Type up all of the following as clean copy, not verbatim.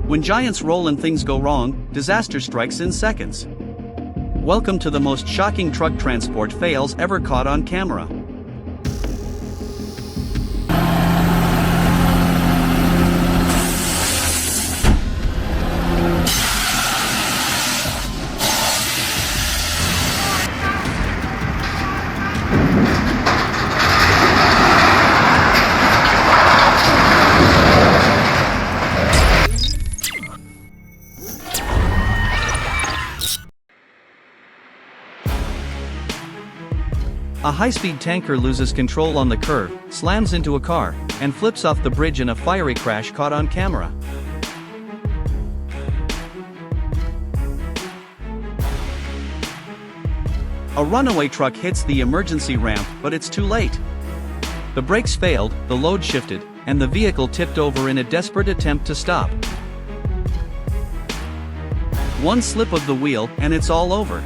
When giants roll and things go wrong, disaster strikes in seconds. Welcome to the most shocking truck transport fails ever caught on camera. A high-speed tanker loses control on the curve, slams into a car, and flips off the bridge in a fiery crash caught on camera. A runaway truck hits the emergency ramp, but it's too late. The brakes failed, the load shifted, and the vehicle tipped over in a desperate attempt to stop. One slip of the wheel, and it's all over.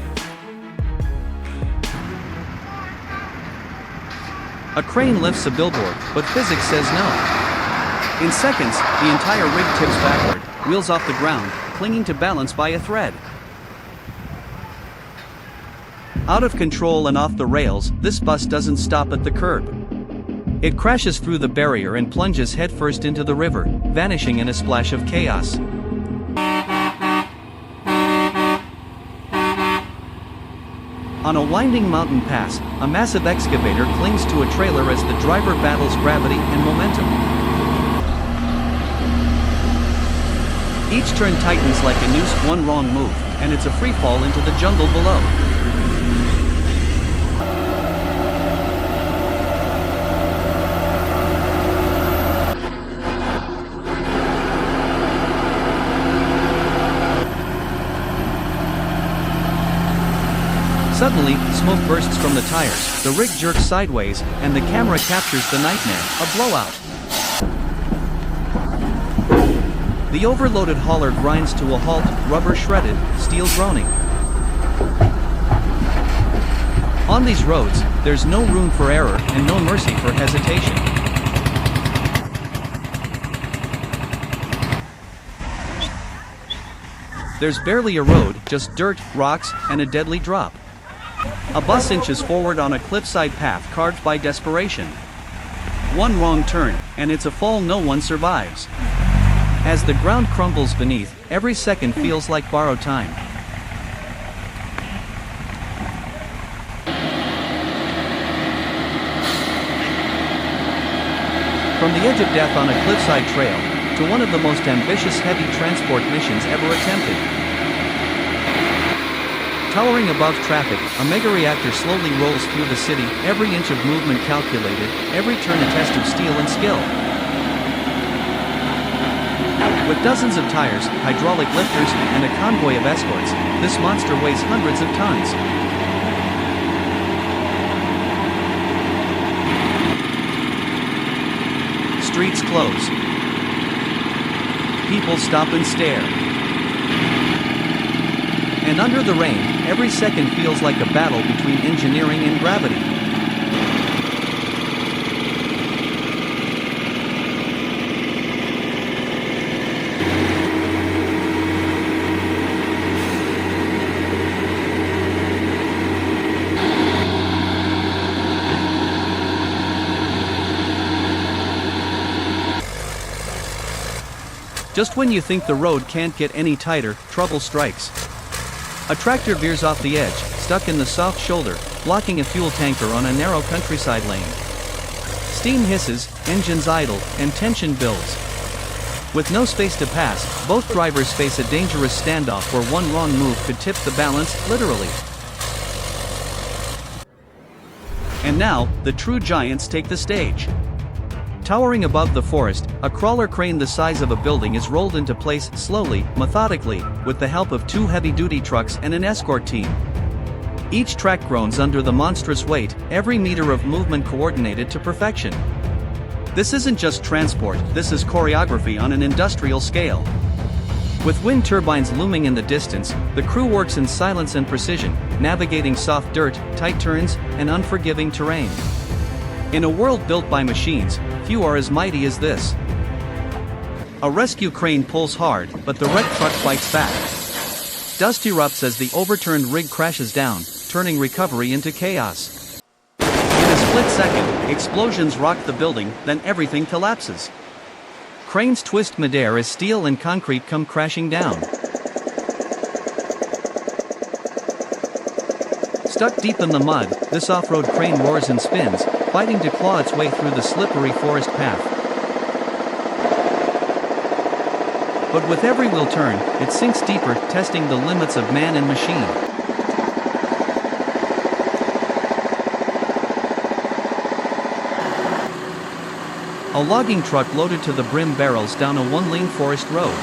A crane lifts a billboard, but physics says no. In seconds, the entire rig tips backward, wheels off the ground, clinging to balance by a thread. Out of control and off the rails, this bus doesn't stop at the curb. It crashes through the barrier and plunges headfirst into the river, vanishing in a splash of chaos. On a winding mountain pass, a massive excavator clings to a trailer as the driver battles gravity and momentum. Each turn tightens like a noose, one wrong move, and it's a free fall into the jungle below. Suddenly, smoke bursts from the tires, the rig jerks sideways, and the camera captures the nightmare, a blowout. The overloaded hauler grinds to a halt, rubber shredded, steel groaning. On these roads, there's no room for error and no mercy for hesitation. There's barely a road, just dirt, rocks, and a deadly drop. A bus inches forward on a cliffside path carved by desperation. One wrong turn, and it's a fall no one survives. As the ground crumbles beneath, every second feels like borrowed time. From the edge of death on a cliffside trail, to one of the most ambitious heavy transport missions ever attempted. Towering above traffic, a mega-reactor slowly rolls through the city, every inch of movement calculated, every turn a test of steel and skill. With dozens of tires, hydraulic lifters, and a convoy of escorts, this monster weighs hundreds of tons. Streets close. People stop and stare. And under the rain, every second feels like a battle between engineering and gravity. Just when you think the road can't get any tighter, trouble strikes. A tractor veers off the edge, stuck in the soft shoulder, blocking a fuel tanker on a narrow countryside lane. Steam hisses, engines idle, and tension builds. With no space to pass, both drivers face a dangerous standoff where one wrong move could tip the balance, literally. And now, the true giants take the stage. Towering above the forest, a crawler crane the size of a building is rolled into place slowly, methodically, with the help of two heavy-duty trucks and an escort team. Each track groans under the monstrous weight, every meter of movement coordinated to perfection. This isn't just transport, this is choreography on an industrial scale. With wind turbines looming in the distance, the crew works in silence and precision, navigating soft dirt, tight turns, and unforgiving terrain. In a world built by machines, few are as mighty as this. A rescue crane pulls hard, but the wrecked truck fights back. Dust erupts as the overturned rig crashes down, turning recovery into chaos. In a split second, explosions rock the building, then everything collapses. Cranes twist midair as steel and concrete come crashing down. Stuck deep in the mud, this off-road crane roars and spins, fighting to claw its way through the slippery forest path. But with every wheel turn, it sinks deeper, testing the limits of man and machine. A logging truck loaded to the brim barrels down a one-lane forest road.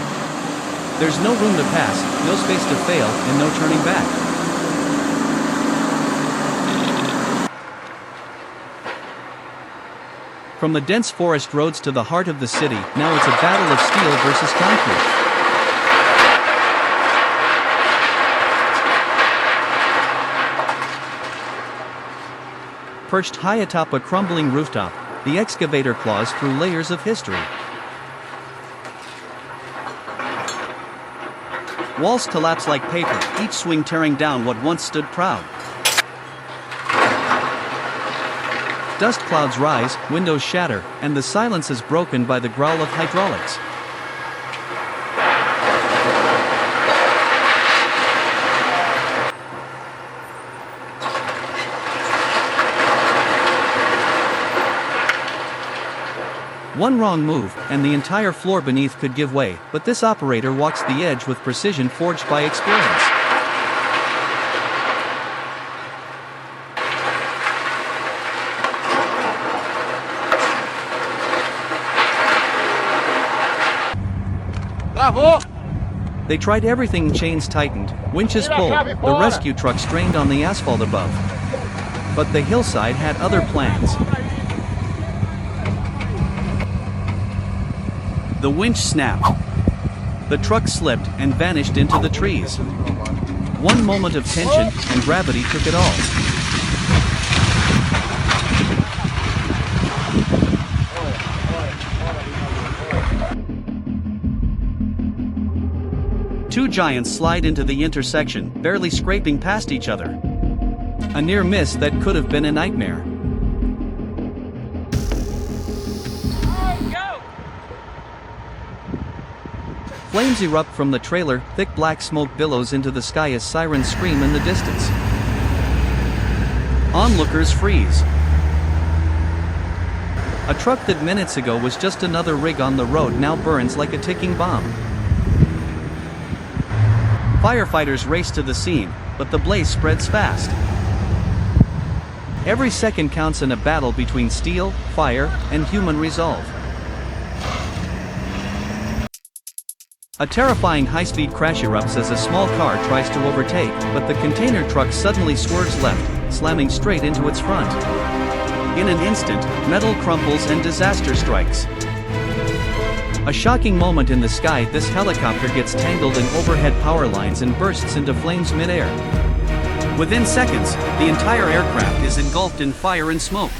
There's no room to pass, no space to fail, and no turning back. From the dense forest roads to the heart of the city, now it's a battle of steel versus concrete. Perched high atop a crumbling rooftop, the excavator claws through layers of history. Walls collapse like paper, each swing tearing down what once stood proud. Dust clouds rise, windows shatter, and the silence is broken by the growl of hydraulics. One wrong move, and the entire floor beneath could give way, but this operator walks the edge with precision forged by experience. Bravo! They tried everything, chains tightened, winches pulled, the rescue truck strained on the asphalt above. But the hillside had other plans. The winch snapped. The truck slipped and vanished into the trees. One moment of tension, and gravity took it all. Two giants slide into the intersection, barely scraping past each other. A near miss that could have been a nightmare. Flames erupt from the trailer, thick black smoke billows into the sky as sirens scream in the distance. Onlookers freeze. A truck that minutes ago was just another rig on the road now burns like a ticking bomb. Firefighters race to the scene, but the blaze spreads fast. Every second counts in a battle between steel, fire, and human resolve. A terrifying high-speed crash erupts as a small car tries to overtake, but the container truck suddenly swerves left, slamming straight into its front. In an instant, metal crumples and disaster strikes. A shocking moment in the sky, this helicopter gets tangled in overhead power lines and bursts into flames mid-air. Within seconds, the entire aircraft is engulfed in fire and smoke.